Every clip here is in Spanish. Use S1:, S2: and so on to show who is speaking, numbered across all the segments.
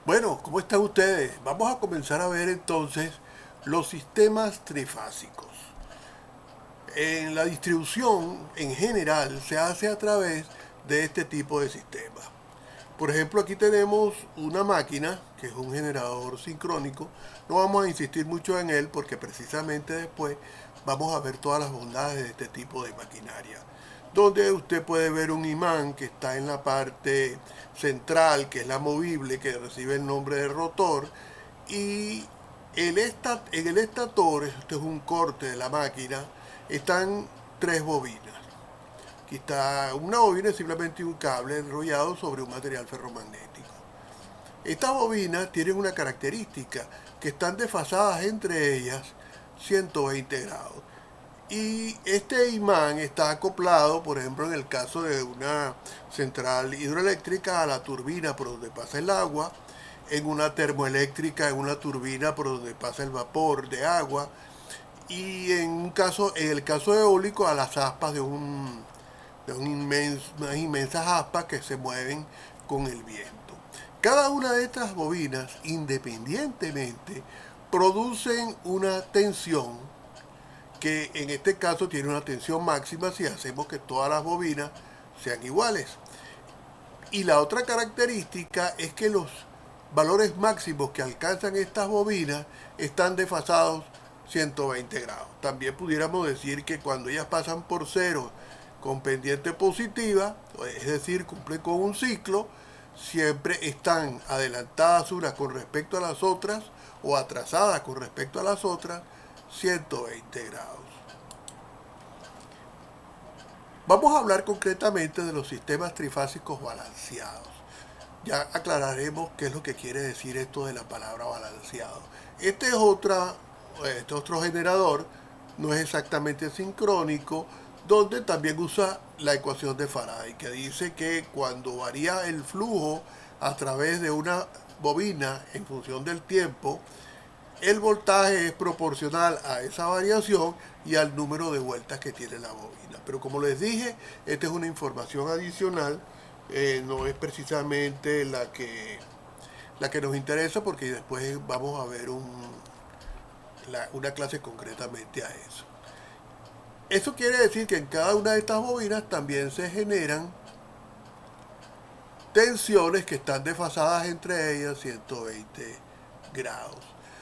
S1: Bueno, ¿cómo están ustedes? Vamos a comenzar a ver entonces los sistemas trifásicos. En la distribución en general se hace a través de este tipo de sistemas. Por ejemplo, aquí tenemos una máquina que es un generador sincrónico. No vamos a insistir mucho en él porque precisamente después vamos a ver todas las bondades de este tipo de maquinaria. Donde usted puede ver un imán que está en la parte central, que es la movible, que recibe el nombre de rotor. Y en el estator, esto es un corte de la máquina, están tres bobinas. Aquí está una bobina, es simplemente un cable enrollado sobre un material ferromagnético. Estas bobinas tienen una característica, que están desfasadas entre ellas 120 grados. Y este imán está acoplado, por ejemplo, en el caso de una central hidroeléctrica, a la turbina por donde pasa el agua, en una termoeléctrica, en una turbina por donde pasa el vapor de agua, y en el caso eólico, a las aspas unas inmensas aspas que se mueven con el viento. Cada una de estas bobinas, independientemente, producen una tensión que en este caso tiene una tensión máxima si hacemos que todas las bobinas sean iguales. Y la otra característica es que los valores máximos que alcanzan estas bobinas están desfasados 120 grados. También pudiéramos decir que cuando ellas pasan por cero con pendiente positiva, es decir, cumplen con un ciclo, siempre están adelantadas unas con respecto a las otras o atrasadas con respecto a las otras 120 grados. Vamos a hablar concretamente de los sistemas trifásicos balanceados. Ya aclararemos qué es lo que quiere decir esto de la palabra balanceado. Este otro generador, no es exactamente sincrónico, donde también usa la ecuación de Faraday, que dice que cuando varía el flujo a través de una bobina en función del tiempo, el voltaje es proporcional a esa variación y al número de vueltas que tiene la bobina. Pero como les dije, esta es una información adicional, no es precisamente la que nos interesa porque después vamos a ver una clase concretamente a eso. Eso quiere decir que en cada una de estas bobinas también se generan tensiones que están desfasadas entre ellas 120 grados.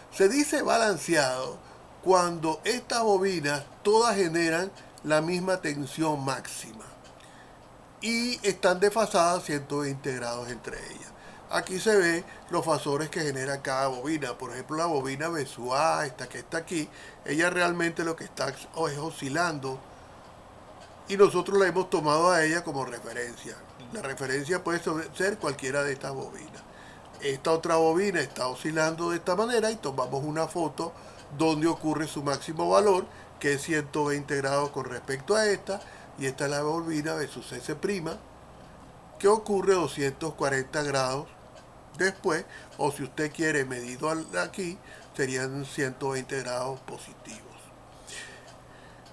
S1: Se dice balanceado cuando estas bobinas todas generan la misma tensión máxima y están desfasadas 120 grados entre ellas. Aquí se ve los fasores que genera cada bobina. Por ejemplo, la bobina BSUA, esta que está aquí, ella realmente lo que está es oscilando y nosotros la hemos tomado a ella como referencia. La referencia puede ser cualquiera de estas bobinas. Esta otra bobina está oscilando de esta manera y tomamos una foto donde ocurre su máximo valor, que es 120 grados con respecto a esta, y esta es la bobina versus S', que ocurre 240 grados después, o si usted quiere medido aquí, serían 120 grados positivos.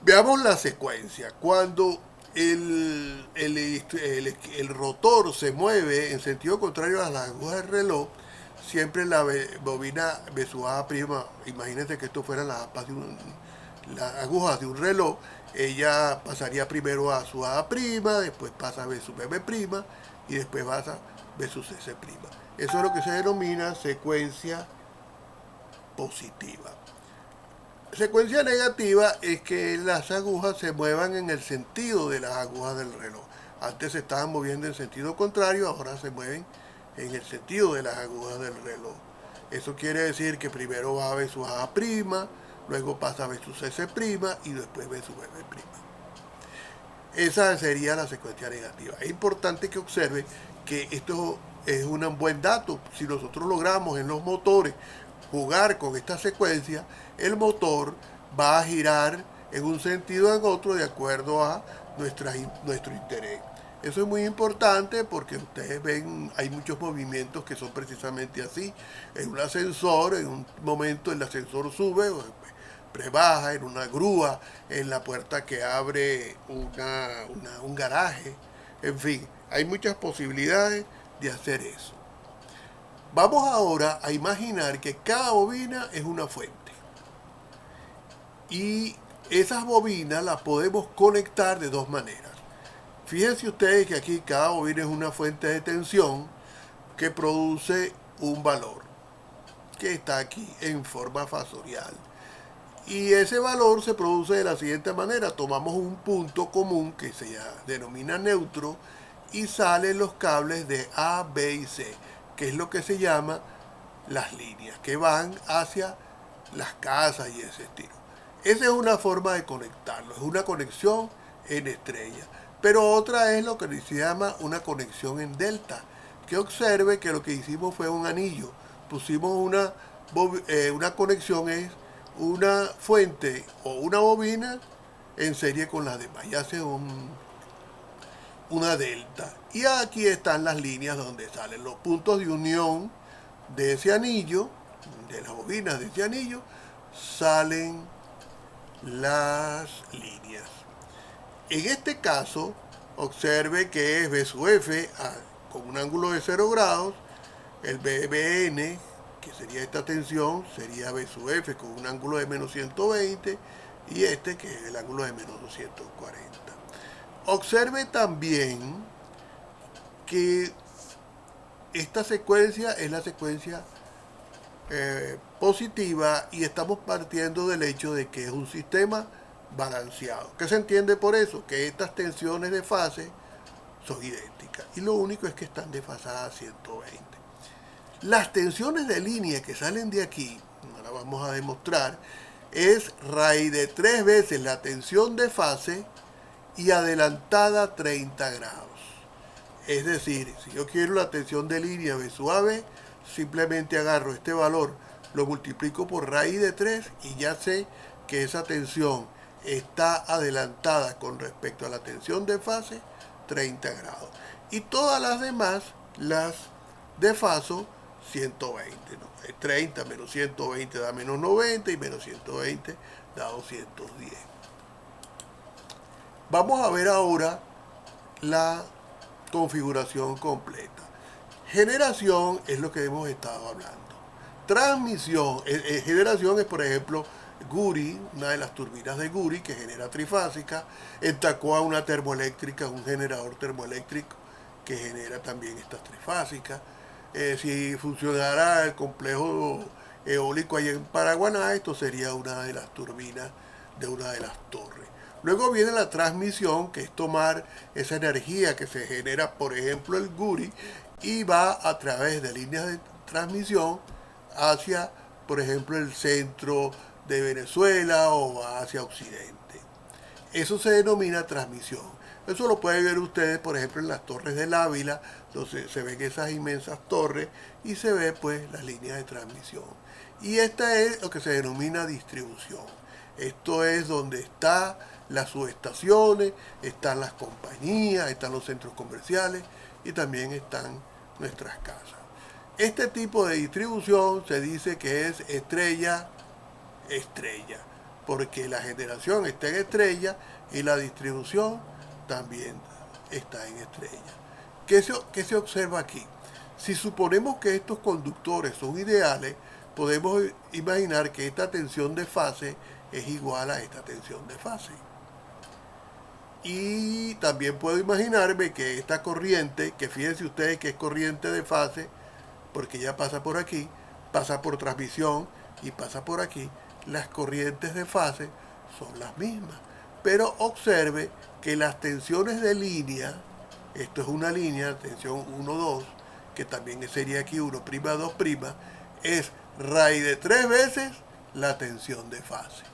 S1: Veamos la secuencia. Cuando el rotor se mueve en sentido contrario a las agujas del reloj, siempre la bobina besuada prima, imagínense que esto fueran las agujas de un reloj, ella pasaría primero a su A prima, después pasa a B sub M prima y después pasa a B sub S prima. Eso es lo que se denomina secuencia positiva. Secuencia negativa es que las agujas se muevan en el sentido de las agujas del reloj. Antes se estaban moviendo en sentido contrario, ahora se mueven en el sentido de las agujas del reloj. Eso quiere decir que primero va a B sub A prima, luego pasa a B sub S prima y después B sub M prima. Esa sería la secuencia negativa. Es importante que observen que esto es un buen dato. Si nosotros logramos en los motores jugar con esta secuencia, el motor va a girar en un sentido o en otro de acuerdo a nuestro interés. Eso es muy importante porque ustedes ven, hay muchos movimientos que son precisamente así. En un ascensor, en un momento el ascensor sube, prebaja, en una grúa, en la puerta que abre un garaje. En fin, hay muchas posibilidades de hacer eso. Vamos ahora a imaginar que cada bobina es una fuente. Y esas bobinas las podemos conectar de dos maneras. Fíjense ustedes que aquí cada bobina es una fuente de tensión que produce un valor que está aquí en forma fasorial. Y ese valor se produce de la siguiente manera. Tomamos un punto común que se denomina neutro y salen los cables de A, B y C, que es lo que se llama las líneas, que van hacia las casas y ese estilo. Esa es una forma de conectarlo, es una conexión en estrella. Pero otra es lo que se llama una conexión en delta, que observe que lo que hicimos fue un anillo. Pusimos una conexión, es una fuente o una bobina en serie con las demás, y hace una delta. Y aquí están las líneas donde salen los puntos de unión de ese anillo, de las bobinas de ese anillo, salen las líneas. En este caso, observe que es B sub F con un ángulo de 0 grados, el BBN, que sería esta tensión, sería B sub F con un ángulo de menos 120 y este que es el ángulo de menos 240. Observe también que esta secuencia es la secuencia positiva y estamos partiendo del hecho de que es un sistema balanceado. ¿Qué se entiende por eso? Que estas tensiones de fase son idénticas y lo único es que están desfasadas a 120. Las tensiones de línea que salen de aquí, ahora vamos a demostrar, es raíz de 3 veces la tensión de fase y adelantada 30 grados. Es decir, si yo quiero la tensión de línea B suave, simplemente agarro este valor, lo multiplico por raíz de 3 y ya sé que esa tensión está adelantada con respecto a la tensión de fase 30 grados. Y todas las demás las desfaso 120. ¿no? 30 menos 120 da menos 90 y menos 120 da 210. Vamos a ver ahora la configuración completa. Generación es lo que hemos estado hablando. Transmisión, generación es por ejemplo Guri, una de las turbinas de Guri que genera trifásica. En Tacoa una termoeléctrica, un generador termoeléctrico que genera también estas trifásicas. Si funcionara el complejo eólico allá en Paraguaná, esto sería una de las turbinas de una de las torres. Luego viene la transmisión, que es tomar esa energía que se genera, por ejemplo, el Guri, y va a través de líneas de transmisión hacia, por ejemplo, el centro de Venezuela o va hacia Occidente. Eso se denomina transmisión. Eso lo pueden ver ustedes, por ejemplo, en las torres del Ávila, donde se ven esas inmensas torres y se ve pues las líneas de transmisión. Y esta es lo que se denomina distribución. Esto es donde están las subestaciones, están las compañías, están los centros comerciales y también están nuestras casas. Este tipo de distribución se dice que es estrella, porque la generación está en estrella y la distribución también está en estrella. ¿Qué se observa aquí? Si suponemos que estos conductores son ideales, podemos imaginar que esta tensión de fase es igual a esta tensión de fase. Y también puedo imaginarme que esta corriente, que fíjense ustedes que es corriente de fase, porque ya pasa por aquí, pasa por transmisión y pasa por aquí, las corrientes de fase son las mismas. Pero observe que las tensiones de línea, esto es una línea, tensión 1, 2, que también sería aquí 1', 2', es raíz de 3 veces la tensión de fase.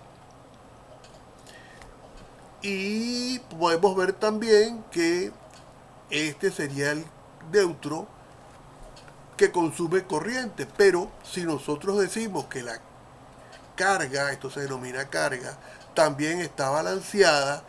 S1: Y podemos ver también que este sería el neutro que consume corriente, pero si nosotros decimos que la carga, esto se denomina carga, también está balanceada,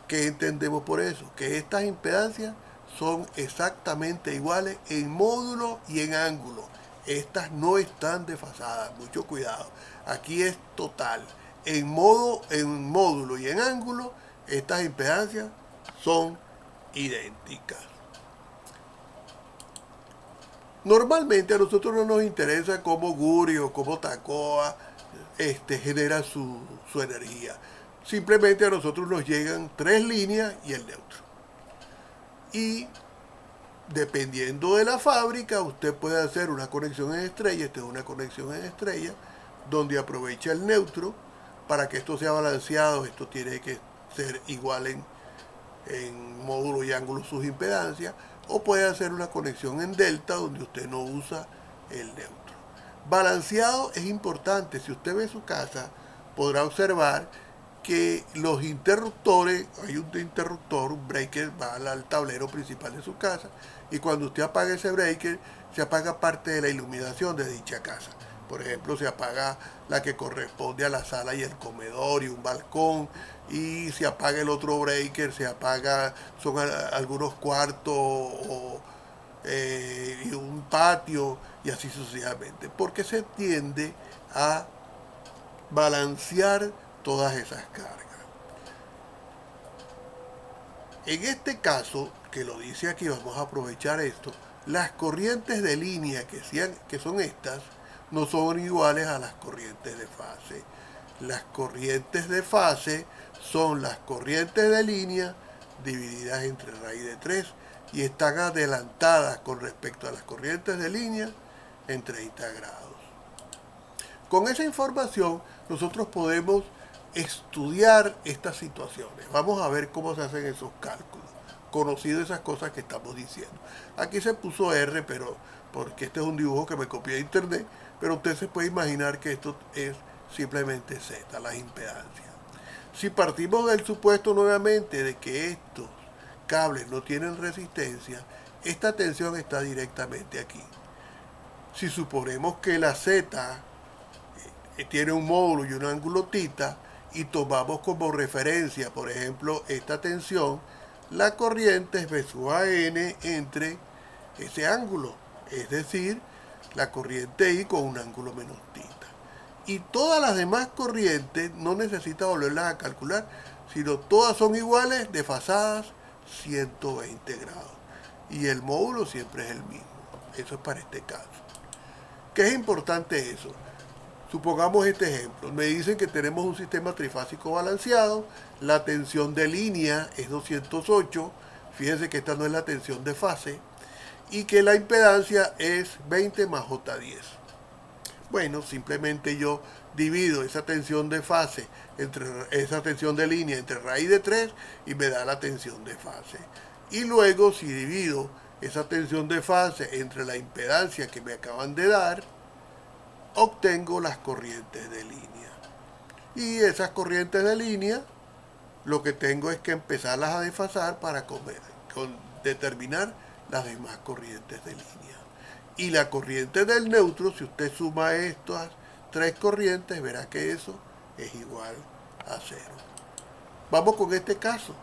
S1: ¿qué entendemos por eso? Que estas impedancias son exactamente iguales en módulo y en ángulo. Estas no están desfasadas, mucho cuidado. Aquí es total. En módulo y en ángulo, estas impedancias son idénticas. Normalmente a nosotros no nos interesa cómo Guri o cómo Tacoa genera su energía. Simplemente a nosotros nos llegan 3 líneas y el neutro. Y dependiendo de la fábrica, usted puede hacer una conexión en estrella, esta es una conexión en estrella, donde aprovecha el neutro. Para que esto sea balanceado, esto tiene que ser igual en módulo y ángulo sus impedancias, o puede hacer una conexión en delta donde usted no usa el neutro. Balanceado es importante. Si usted ve su casa, podrá observar que los interruptores, hay un interruptor, un breaker, va al tablero principal de su casa, y cuando usted apaga ese breaker, se apaga parte de la iluminación de dicha casa. Por ejemplo, se apaga la que corresponde a la sala y el comedor y un balcón, y se apaga el otro breaker, se apaga, son algunos cuartos y un patio, y así sucesivamente, porque se tiende a balancear todas esas cargas. En este caso, que lo dice aquí, vamos a aprovechar esto, las corrientes de línea que son estas, no son iguales a las corrientes de fase. Las corrientes de fase son las corrientes de línea divididas entre raíz de 3 y están adelantadas con respecto a las corrientes de línea en 30 grados. Con esa información nosotros podemos estudiar estas situaciones. Vamos a ver cómo se hacen esos cálculos, conocido esas cosas que estamos diciendo. Aquí se puso R, pero porque este es un dibujo que me copié de internet, pero usted se puede imaginar que esto es simplemente Z, las impedancias. Si partimos del supuesto nuevamente de que estos cables no tienen resistencia, esta tensión está directamente aquí. Si suponemos que la Z tiene un módulo y un ángulo θ, y tomamos como referencia, por ejemplo, esta tensión, la corriente es V sub AN entre ese ángulo, es decir, la corriente I con un ángulo menos θ. Y todas las demás corrientes no necesita volverlas a calcular, sino todas son iguales, desfasadas 120 grados. Y el módulo siempre es el mismo. Eso es para este caso. ¿Qué es importante eso? Supongamos este ejemplo. Me dicen que tenemos un sistema trifásico balanceado, la tensión de línea es 208, fíjense que esta no es la tensión de fase, y que la impedancia es 20 más J10. Bueno, simplemente yo divido esa tensión de fase entre esa tensión de línea entre raíz de 3 y me da la tensión de fase. Y luego si divido esa tensión de fase entre la impedancia que me acaban de dar, obtengo las corrientes de línea. Y esas corrientes de línea, lo que tengo es que empezarlas a desfasar para determinar las demás corrientes de línea. Y la corriente del neutro, si usted suma estas 3 corrientes, verá que eso es igual a 0. Vamos con este caso.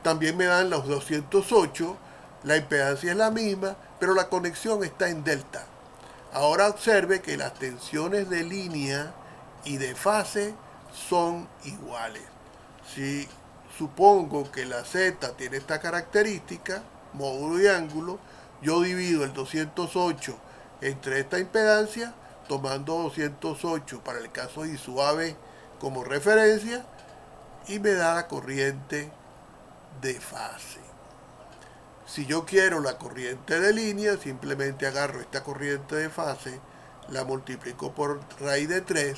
S1: También me dan los 208, la impedancia es la misma, pero la conexión está en delta. Ahora observe que las tensiones de línea y de fase son iguales. Si supongo que la Z tiene esta característica, módulo y ángulo, yo divido el 208 entre esta impedancia, tomando 208 para el caso I sub AB como referencia, y me da la corriente de fase. Si yo quiero la corriente de línea, simplemente agarro esta corriente de fase, la multiplico por raíz de 3,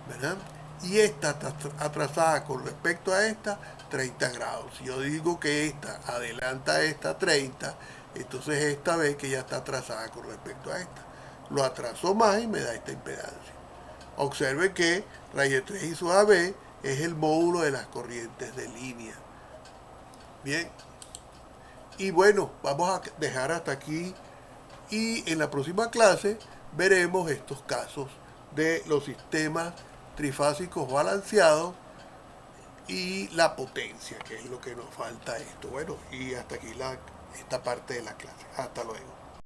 S1: ¿verdad? Y esta está atrasada con respecto a esta 30 grados. Si yo digo que esta adelanta a esta 30, entonces esta ve que ya está atrasada con respecto a esta. Lo atraso más y me da esta impedancia. Observe que raíz de 3 I sub AB es el módulo de las corrientes de línea. Bien. Y bueno, vamos a dejar hasta aquí y en la próxima clase veremos estos casos de los sistemas trifásicos balanceados y la potencia, que es lo que nos falta esto. Bueno, y hasta aquí esta parte de la clase. Hasta luego.